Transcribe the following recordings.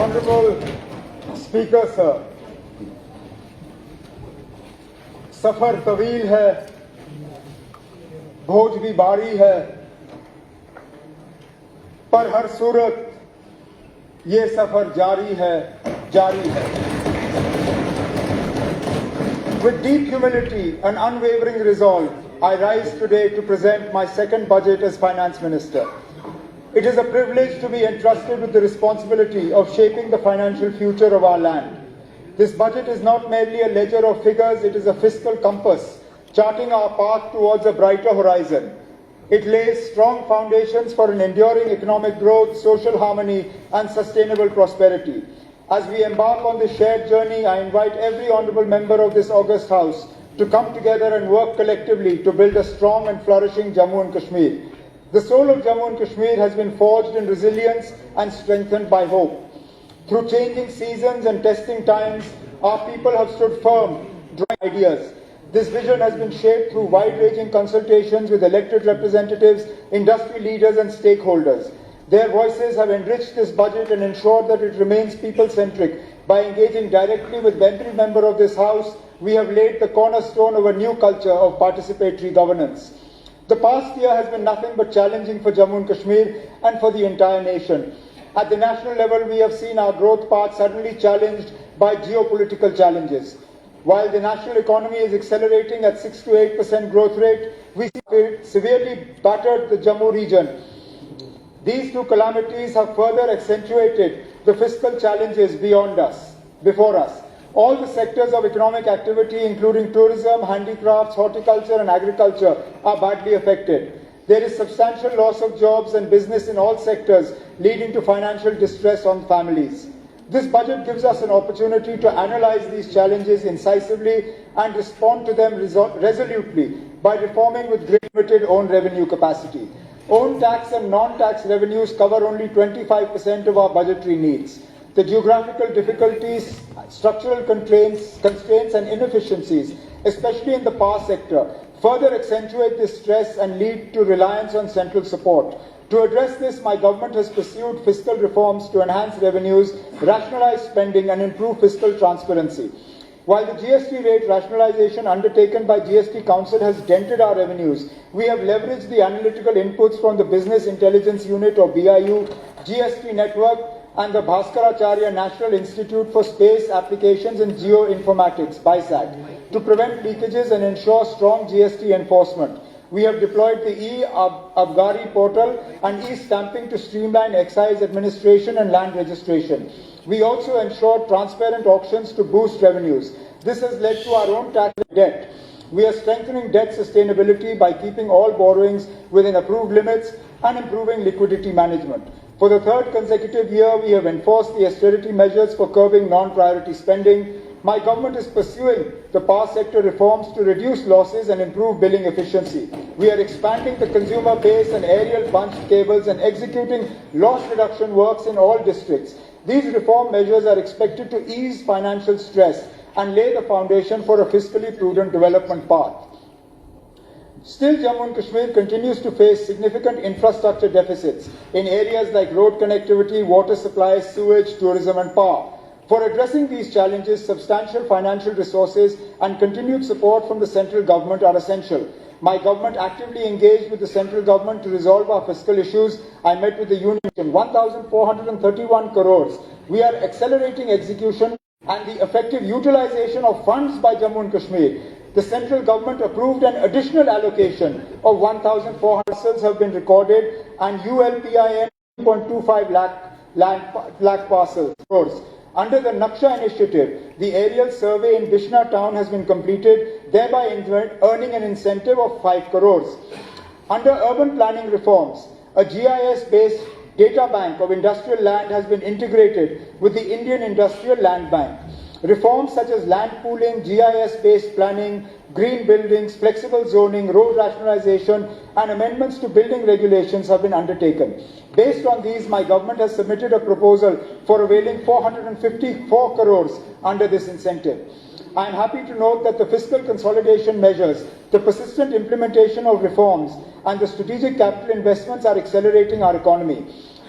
Honorable Speaker, sir, सफर तवील है, भोज भी भारी है, पर हर सूरत ये सफर जारी है, जारी है. With deep humility and unwavering resolve, I rise today to present my second budget as Finance Minister. It is a privilege to be entrusted with the responsibility of shaping the financial future of our land. This budget is not merely a ledger of figures, it is a fiscal compass, charting our path towards a brighter horizon. It lays strong foundations for an enduring economic growth, social harmony, and sustainable prosperity. As we embark on this shared journey, I invite every honourable member of this august House to come together and work collectively to build a strong and flourishing Jammu and Kashmir. The soul of Jammu and Kashmir has been forged in resilience and strengthened by hope. Through changing seasons and testing times, our people have stood firm, drawing ideas. This vision has been shaped through wide-ranging consultations with elected representatives, industry leaders and stakeholders. Their voices have enriched this budget and ensured that it remains people-centric. By engaging directly with every member of this House, we have laid the cornerstone of a new culture of participatory governance. The past year has been nothing but challenging for Jammu and Kashmir and for the entire nation. At the national level, we have seen our growth path suddenly challenged by geopolitical challenges. While the national economy is accelerating at 6 to 8% growth rate, we severely battered the Jammu region. These two calamities have further accentuated the fiscal challenges before us. All the sectors of economic activity, including tourism, handicrafts, horticulture and agriculture, are badly affected. There is substantial loss of jobs and business in all sectors, leading to financial distress on families. This budget gives us an opportunity to analyze these challenges incisively and respond to them resolutely by reforming with great limited own revenue capacity. Own tax and non-tax revenues cover only 25% of our budgetary needs. The geographical difficulties, structural constraints and inefficiencies, especially in the power sector, further accentuate this stress and lead to reliance on central support. To address this, my government has pursued fiscal reforms to enhance revenues, rationalize spending and improve fiscal transparency. While the GST rate rationalization undertaken by GST Council has dented our revenues, we have leveraged the analytical inputs from the Business Intelligence Unit or BIU, GST Network and the Bhaskaracharya National Institute for Space Applications and Geoinformatics, BISAT, to prevent leakages and ensure strong GST enforcement. We have deployed the e-Abgari portal and e-stamping to streamline excise administration and land registration. We also ensured transparent auctions to boost revenues. This has led to our own tax debt. We are strengthening debt sustainability by keeping all borrowings within approved limits and improving liquidity management. For the third consecutive year, we have enforced the austerity measures for curbing non-priority spending. My government is pursuing the power sector reforms to reduce losses and improve billing efficiency. We are expanding the consumer base and aerial bunched cables and executing loss reduction works in all districts. These reform measures are expected to ease financial stress and lay the foundation for a fiscally prudent development path. Still, Jammu and Kashmir continues to face significant infrastructure deficits in areas like road connectivity, water supply, sewage, tourism and power. For addressing these challenges, substantial financial resources and continued support from the central government are essential. My government actively engaged with the central government to resolve our fiscal issues. I met with the Union 1,431 crores. We are accelerating execution and the effective utilization of funds by Jammu and Kashmir. The central government approved an additional allocation of 1,400 parcels have been recorded and ULPIN 2.25 lakh parcels. Under the Naksha initiative, the aerial survey in Bishna town has been completed, thereby earning an incentive of 5 crores. Under urban planning reforms, a GIS-based data bank of industrial land has been integrated with the Indian Industrial Land Bank. Reforms such as land pooling, GIS-based planning, green buildings, flexible zoning, road rationalization and amendments to building regulations have been undertaken. Based on these, my government has submitted a proposal for availing 454 crores under this incentive. I am happy to note that the fiscal consolidation measures, the persistent implementation of reforms and the strategic capital investments are accelerating our economy.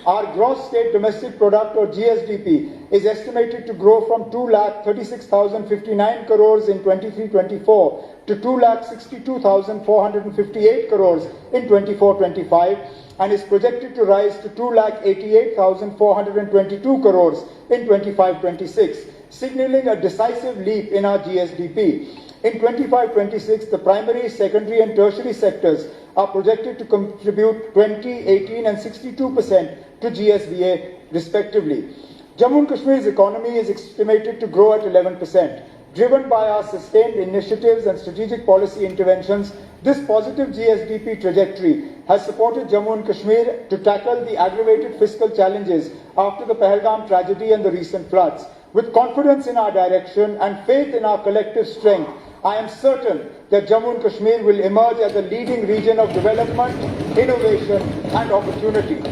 Our gross state domestic product, or GSDP, is estimated to grow from 2,36,059 crores in 23-24 to 2,62,458 crores in 24-25 and is projected to rise to 2,88,422 crores in 25-26, signaling a decisive leap in our GSDP. In 25-26, the primary, secondary and tertiary sectors are projected to contribute 20, 18 and 62% to GSVA respectively. Jammu and Kashmir's economy is estimated to grow at 11%. Driven by our sustained initiatives and strategic policy interventions, this positive GSDP trajectory has supported Jammu and Kashmir to tackle the aggravated fiscal challenges after the Pahalgam tragedy and the recent floods. With confidence in our direction and faith in our collective strength, I am certain that Jammu and Kashmir will emerge as a leading region of development, innovation and opportunity.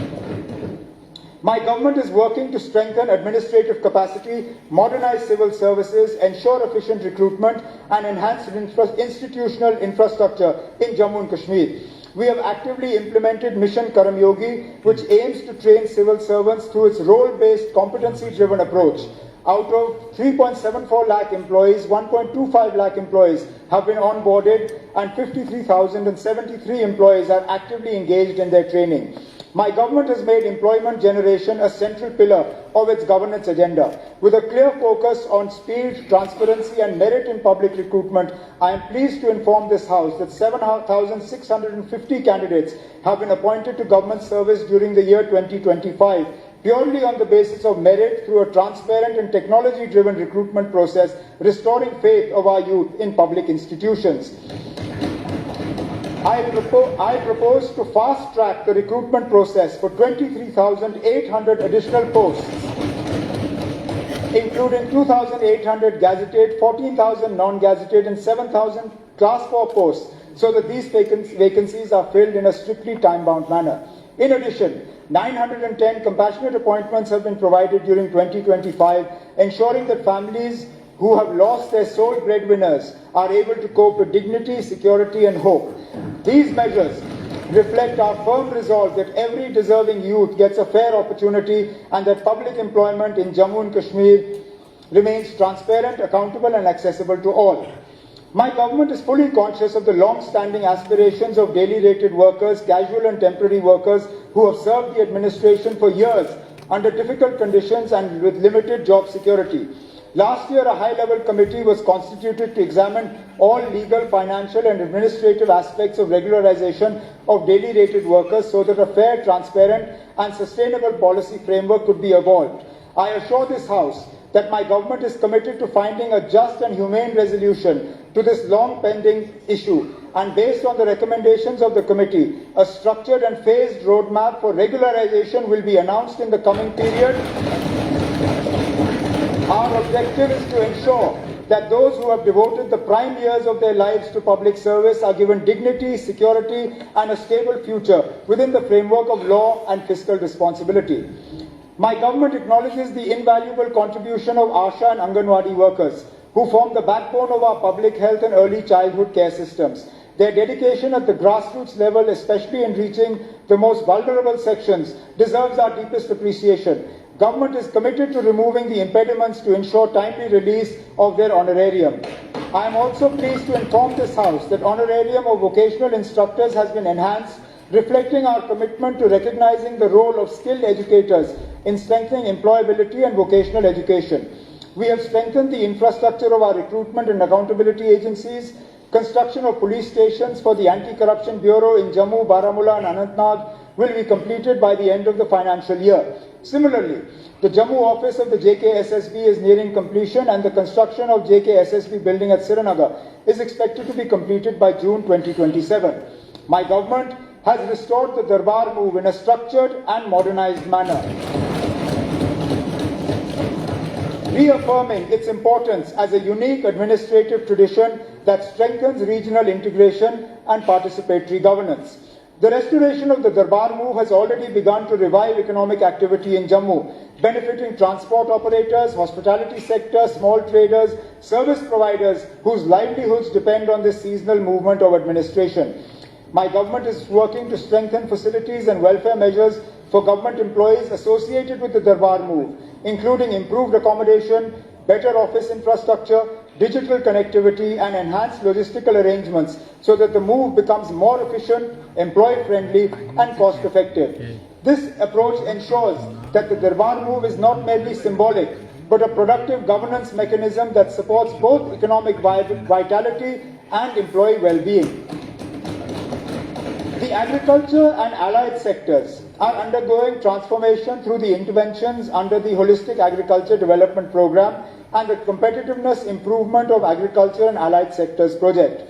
My government is working to strengthen administrative capacity, modernize civil services, ensure efficient recruitment and enhance institutional infrastructure in Jammu and Kashmir. We have actively implemented Mission Karam Yogi, which aims to train civil servants through its role-based, competency-driven approach. Out of 3.74 lakh employees, 1.25 lakh employees have been onboarded and 53,073 employees are actively engaged in their training. My government has made employment generation a central pillar of its governance agenda. With a clear focus on speed, transparency and merit in public recruitment, I am pleased to inform this House that 7,650 candidates have been appointed to government service during the year 2025. Purely on the basis of merit through a transparent and technology-driven recruitment process, restoring faith of our youth in public institutions. I propose to fast-track the recruitment process for 23,800 additional posts, including 2,800 gazetted, 14,000 non-gazetted and 7,000 Class 4 posts, so that these vacancies are filled in a strictly time-bound manner. In addition, 910 compassionate appointments have been provided during 2025, ensuring that families who have lost their sole breadwinners are able to cope with dignity, security and hope. These measures reflect our firm resolve that every deserving youth gets a fair opportunity and that public employment in Jammu and Kashmir remains transparent, accountable and accessible to all. My government is fully conscious of the long-standing aspirations of daily rated workers, casual and temporary workers who have served the administration for years under difficult conditions and with limited job security. Last year, a high-level committee was constituted to examine all legal, financial and administrative aspects of regularization of daily rated workers so that a fair, transparent and sustainable policy framework could be evolved. I assure this House that my government is committed to finding a just and humane resolution to this long-pending issue, and based on the recommendations of the committee, a structured and phased roadmap for regularization will be announced in the coming period. Our objective is to ensure that those who have devoted the prime years of their lives to public service are given dignity, security and a stable future within the framework of law and fiscal responsibility. My government acknowledges the invaluable contribution of ASHA and Anganwadi workers, who form the backbone of our public health and early childhood care systems. Their dedication at the grassroots level, especially in reaching the most vulnerable sections, deserves our deepest appreciation. Government is committed to removing the impediments to ensure timely release of their honorarium. I am also pleased to inform this House that honorarium of vocational instructors has been enhanced, reflecting our commitment to recognizing the role of skilled educators in strengthening employability and vocational education. We have strengthened the infrastructure of our recruitment and accountability agencies. Construction of police stations for the Anti-Corruption Bureau in Jammu, Baramulla and Anantnag will be completed by the end of the financial year. Similarly, the Jammu office of the JKSSB is nearing completion and the construction of JKSSB building at Srinagar is expected to be completed by June 2027. My government has restored the Darbar move in a structured and modernized manner, reaffirming its importance as a unique administrative tradition that strengthens regional integration and participatory governance. The restoration of the Darbar move has already begun to revive economic activity in Jammu, benefiting transport operators, hospitality sector, small traders, service providers whose livelihoods depend on this seasonal movement of administration. My government is working to strengthen facilities and welfare measures for government employees associated with the Darbar move, including improved accommodation, better office infrastructure, digital connectivity, and enhanced logistical arrangements so that the move becomes more efficient, employee-friendly, and cost-effective. This approach ensures that the Darbar move is not merely symbolic, but a productive governance mechanism that supports both economic vitality and employee well-being. The agriculture and allied sectors are undergoing transformation through the interventions under the Holistic Agriculture Development Program and the Competitiveness Improvement of Agriculture and Allied Sectors project,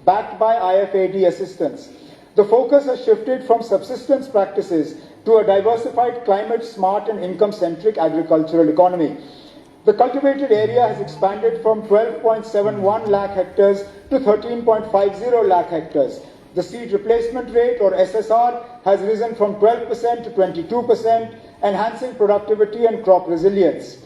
backed by IFAD assistance. The focus has shifted from subsistence practices to a diversified, climate-smart and income-centric agricultural economy. The cultivated area has expanded from 12.71 lakh hectares to 13.50 lakh hectares. The seed replacement rate, or SSR, has risen from 12% to 22%, enhancing productivity and crop resilience.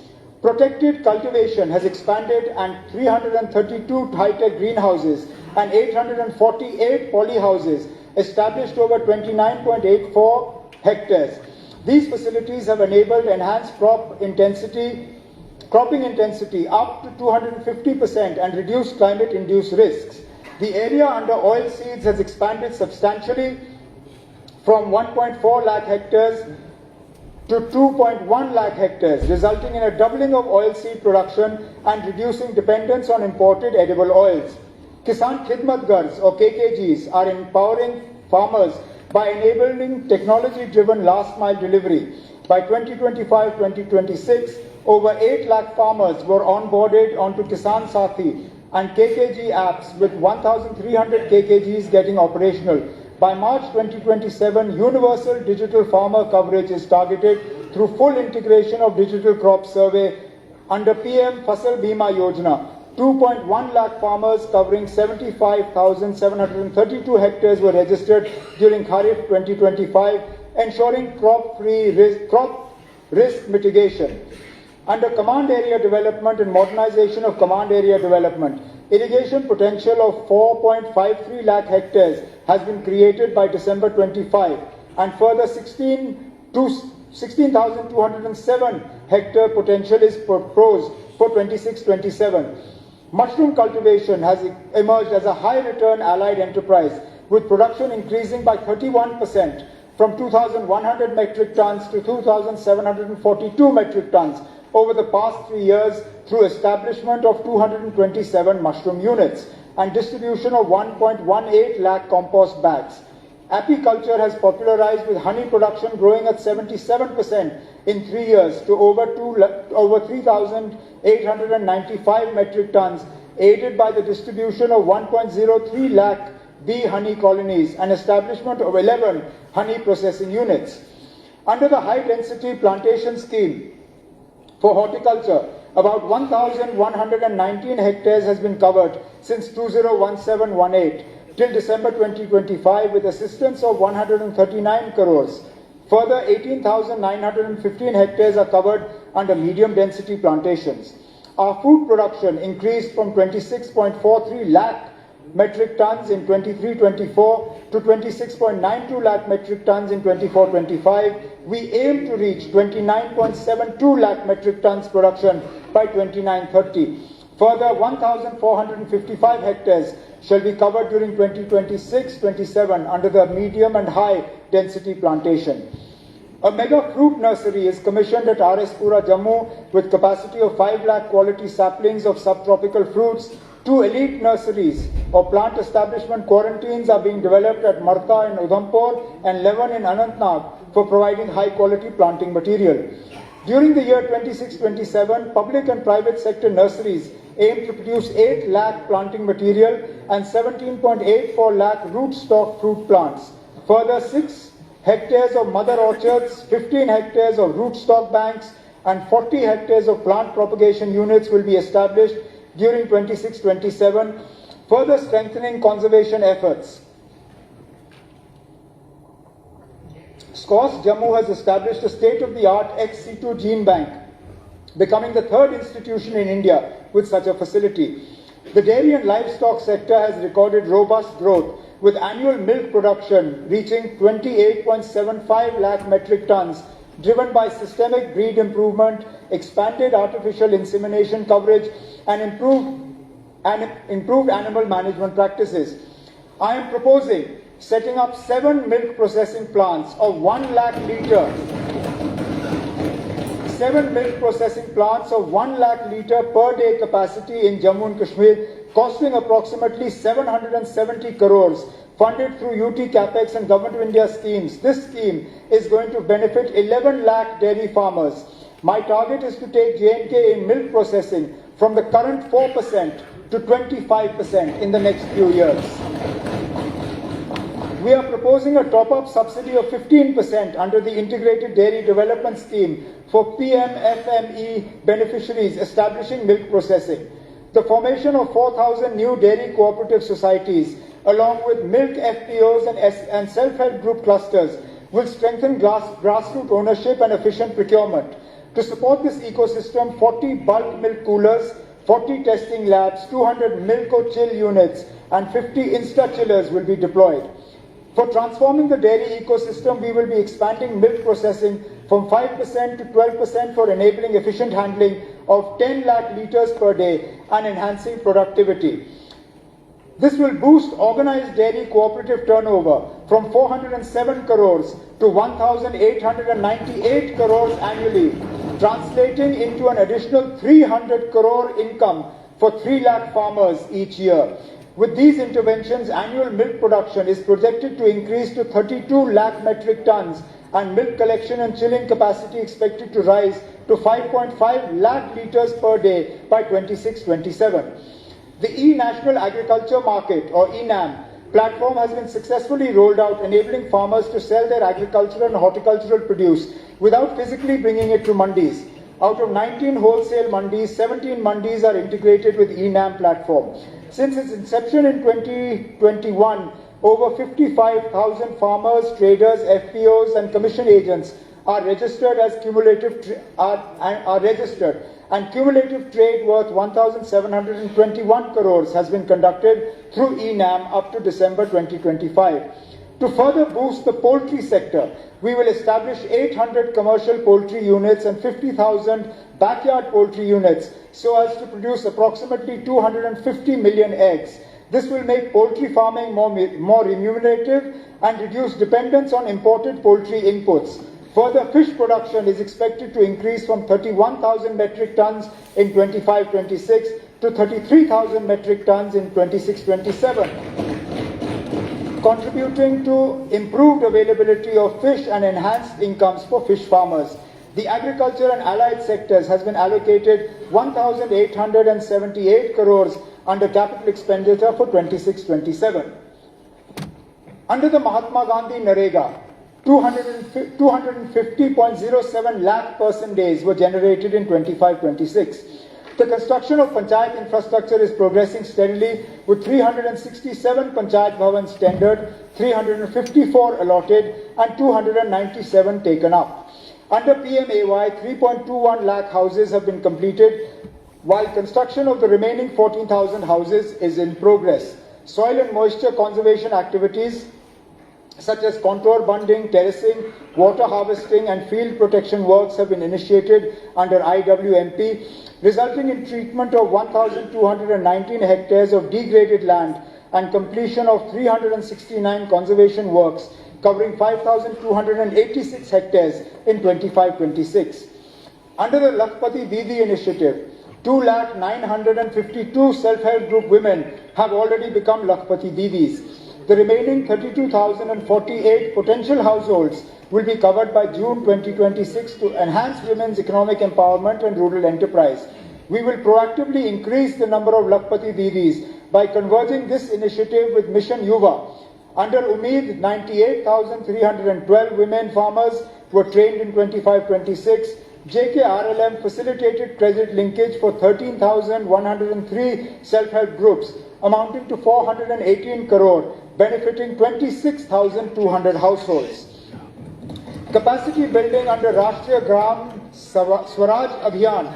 Protected cultivation has expanded, and 332 high-tech greenhouses and 848 polyhouses established over 29.84 hectares. These facilities have enabled enhanced cropping intensity up to 250% and reduced climate-induced risks. The area under oilseeds has expanded substantially from 1.4 lakh hectares to 2.1 lakh hectares, resulting in a doubling of oilseed production and reducing dependence on imported edible oils. Kisan Khidmat Gars, or KKGs, are empowering farmers by enabling technology-driven last-mile delivery. By 2025-2026, over 8 lakh farmers were onboarded onto Kisan Sathi and KKG apps, with 1,300 KKGs getting operational. By March 2027, universal digital farmer coverage is targeted through full integration of digital crop survey under PM Fasal Bima Yojana. 2.1 lakh farmers covering 75,732 hectares were registered during Kharif 2025, ensuring crop risk mitigation. Under Command Area Development and Modernization of Command Area Development, irrigation potential of 4.53 lakh hectares has been created by December 25, and further 16,207 hectare potential is proposed for 26-27. Mushroom cultivation has emerged as a high-return allied enterprise, with production increasing by 31% from 2,100 metric tons to 2,742 metric tons over the past 3 years through establishment of 227 mushroom units and distribution of 1.18 lakh compost bags. Apiculture has popularized, with honey production growing at 77% in 3 years to over 3,895 metric tons, aided by the distribution of 1.03 lakh bee honey colonies and establishment of 11 honey processing units. Under the high-density plantation scheme for horticulture, about 1,119 hectares has been covered since 2017-18 till December 2025, with assistance of 139 crores. Further, 18,915 hectares are covered under medium-density plantations. Our food production increased from 26.43 lakh metric tons in 23-24 to 26.92 lakh metric tons in 24-25. We aim to reach 29.72 lakh metric tons production by 29-30. Further, 1,455 hectares shall be covered during 2026-27 under the medium and high density plantation. A mega fruit nursery is commissioned at RS Pura, Jammu, with capacity of 5 lakh quality saplings of subtropical fruits. 2 elite nurseries or plant establishment quarantines are being developed at Marta in Udhampur and 11 in Anantnag for providing high quality planting material. During the year 26-27, public and private sector nurseries aim to produce 8 lakh planting material and 17.84 lakh rootstock fruit plants. Further, 6 hectares of mother orchards, 15 hectares of rootstock banks, and 40 hectares of plant propagation units will be established during 26-27, further strengthening conservation efforts. SCOS Jammu has established a state-of-the-art ex situ gene bank, becoming the 3rd institution in India with such a facility. The dairy and livestock sector has recorded robust growth, with annual milk production reaching 28.75 lakh metric tons, driven by systemic breed improvement, expanded artificial insemination coverage, and improved animal management practices. I am proposing setting up 7 milk processing plants of 1 lakh litre 7 milk processing plants of 1 lakh litre per day capacity in Jammu and Kashmir, costing approximately 770 crores, funded through UT Capex and Government of India schemes. This scheme is going to benefit 11 lakh dairy farmers. My target is to take J&K in milk processing from the current 4% to 25% in the next few years. We are proposing a top-up subsidy of 15% under the Integrated Dairy Development Scheme for PMFME beneficiaries establishing milk processing. The formation of 4,000 new dairy cooperative societies, along with milk FPOs and self-help group clusters, will strengthen grassroots ownership and efficient procurement. To support this ecosystem, 40 bulk milk coolers, 40 testing labs, 200 Milko-Chill units, and 50 Insta-Chillers will be deployed. For transforming the dairy ecosystem, we will be expanding milk processing from 5% to 12% for enabling efficient handling of 10 lakh litres per day and enhancing productivity. This will boost organized dairy cooperative turnover from 407 crores to 1,898 crores annually, translating into an additional 300 crore income for 3 lakh farmers each year. With these interventions, annual milk production is projected to increase to 32 lakh metric tons and milk collection and chilling capacity expected to rise to 5.5 lakh litres per day by 26-27. The E-National Agriculture Market, or ENAM, platform has been successfully rolled out, enabling farmers to sell their agricultural and horticultural produce without physically bringing it to mandis. Out of 19 wholesale mandis, 17 mandis are integrated with ENAM platform. Since its inception in 2021, over 55,000 farmers, traders, FPOs, and commission agents are registered as cumulative and cumulative trade worth 1,721 crores has been conducted through ENAM up to December 2025. To further boost the poultry sector, we will establish 800 commercial poultry units and 50,000 backyard poultry units so as to produce approximately 250 million eggs. This will make poultry farming more remunerative and reduce dependence on imported poultry inputs. Further, fish production is expected to increase from 31,000 metric tons in 25-26 to 33,000 metric tons in 26-27. contributing to improved availability of fish and enhanced incomes for fish farmers. The agriculture and allied sectors has been allocated 1,878 crores under capital expenditure for 26-27. Under the Mahatma Gandhi Narega, 250.07 lakh person days were generated in 25-26. The construction of panchayat infrastructure is progressing steadily, with 367 panchayat bhavans tendered, 354 allotted and 297 taken up. Under PMAY, 3.21 lakh houses have been completed, while construction of the remaining 14,000 houses is in progress. Soil and moisture conservation activities such as contour bunding, terracing, water harvesting and field protection works have been initiated under IWMP, resulting in treatment of 1,219 hectares of degraded land and completion of 369 conservation works covering 5,286 hectares in 25-26. Under the Lakhpati Didi initiative, 2,952 self-help group women have already become Lakhpati Didis. The remaining 32,048 potential households will be covered by June 2026 to enhance women's economic empowerment and rural enterprise. We will proactively increase the number of Lakhpati Didis by converging this initiative with Mission Yuva. Under Umeed, 98,312 women farmers were trained in 25-26. JKRLM facilitated credit linkage for 13,103 self-help groups, amounting to 418 crore, benefiting 26,200 households. Capacity building under Rashtriya Gram Swaraj Abhiyan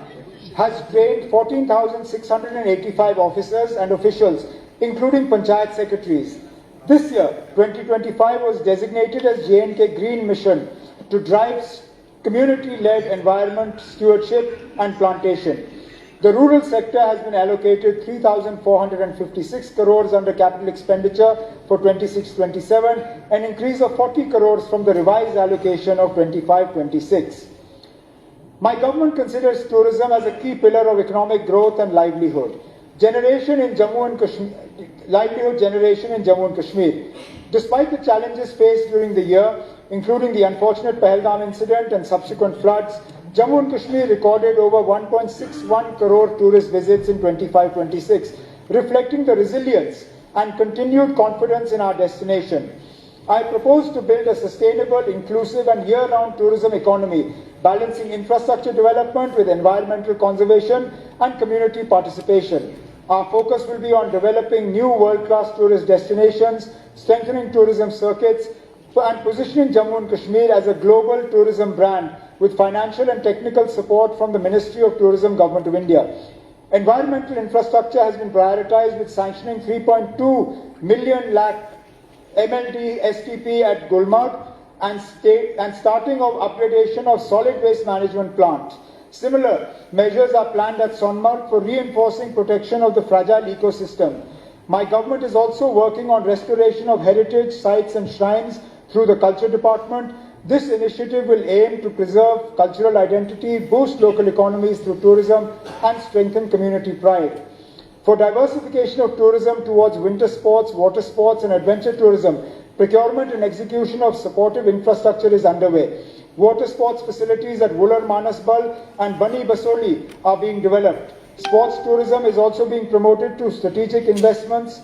has trained 14,685 officers and officials, including panchayat secretaries. This year, 2025 was designated as J&K Green Mission to drive community-led environment stewardship and plantation. The rural sector has been allocated 3,456 crores under capital expenditure for 26-27, an increase of 40 crores from the revised allocation of 25-26. My government considers tourism as a key pillar of economic growth and livelihood generation in Jammu and Kashmir. Despite the challenges faced during the year, including the unfortunate Pahalgam incident and subsequent floods, Jammu and Kashmir recorded over 1.61 crore tourist visits in 25-26, reflecting the resilience and continued confidence in our destination. I propose to build a sustainable, inclusive and year-round tourism economy, balancing infrastructure development with environmental conservation and community participation. Our focus will be on developing new world-class tourist destinations, strengthening tourism circuits, and positioning Jammu and Kashmir as a global tourism brand with financial and technical support from the Ministry of Tourism, Government of India. Environmental infrastructure has been prioritized with sanctioning 3.2 million lakh MLD STP at Gulmarg and starting of upgradation of solid waste management plant. Similar measures are planned at Sonmarg for reinforcing protection of the fragile ecosystem. My government is also working on restoration of heritage sites and shrines through the Culture Department. This initiative will aim to preserve cultural identity, boost local economies through tourism, and strengthen community pride. For diversification of tourism towards winter sports, water sports, and adventure tourism, procurement and execution of supportive infrastructure is underway. Water sports facilities at Wular Manasbal and Bani Basoli are being developed. Sports tourism is also being promoted through strategic investments.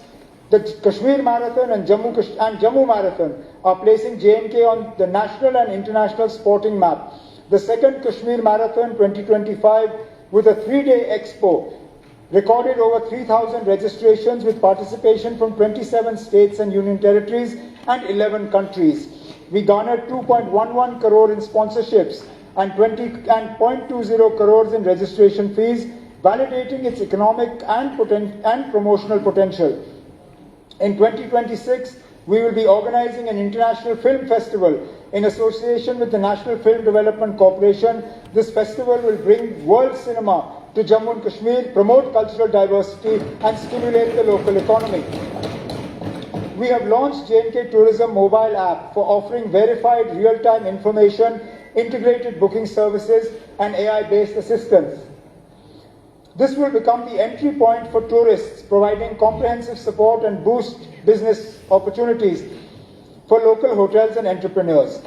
The Kashmir Marathon and Jammu Marathon are placing J&K on the national and international sporting map. The second Kashmir Marathon 2025 with a 3-day expo recorded over 3,000 registrations with participation from 27 states and union territories and 11 countries. We garnered 2.11 crore in sponsorships and 0.20 crores in registration fees, validating its economic and promotional potential. In 2026, we will be organizing an international film festival in association with the National Film Development Corporation. This festival will bring world cinema to Jammu and Kashmir, promote cultural diversity and stimulate the local economy. We have launched J&K Tourism mobile app for offering verified real-time information, integrated booking services and AI-based assistance. This will become the entry point for tourists, providing comprehensive support and boost business opportunities for local hotels and entrepreneurs.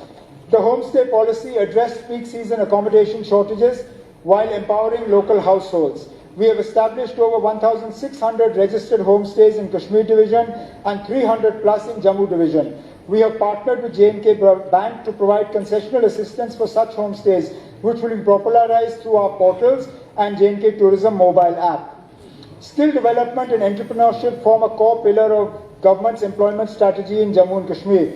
The homestay policy addressed peak season accommodation shortages while empowering local households. We have established over 1,600 registered homestays in Kashmir Division and 300 plus in Jammu Division. We have partnered with J&K Bank to provide concessional assistance for such homestays, which will be popularized through our portals and J&K Tourism mobile app. Skill development and entrepreneurship form a core pillar of government's employment strategy in Jammu and Kashmir.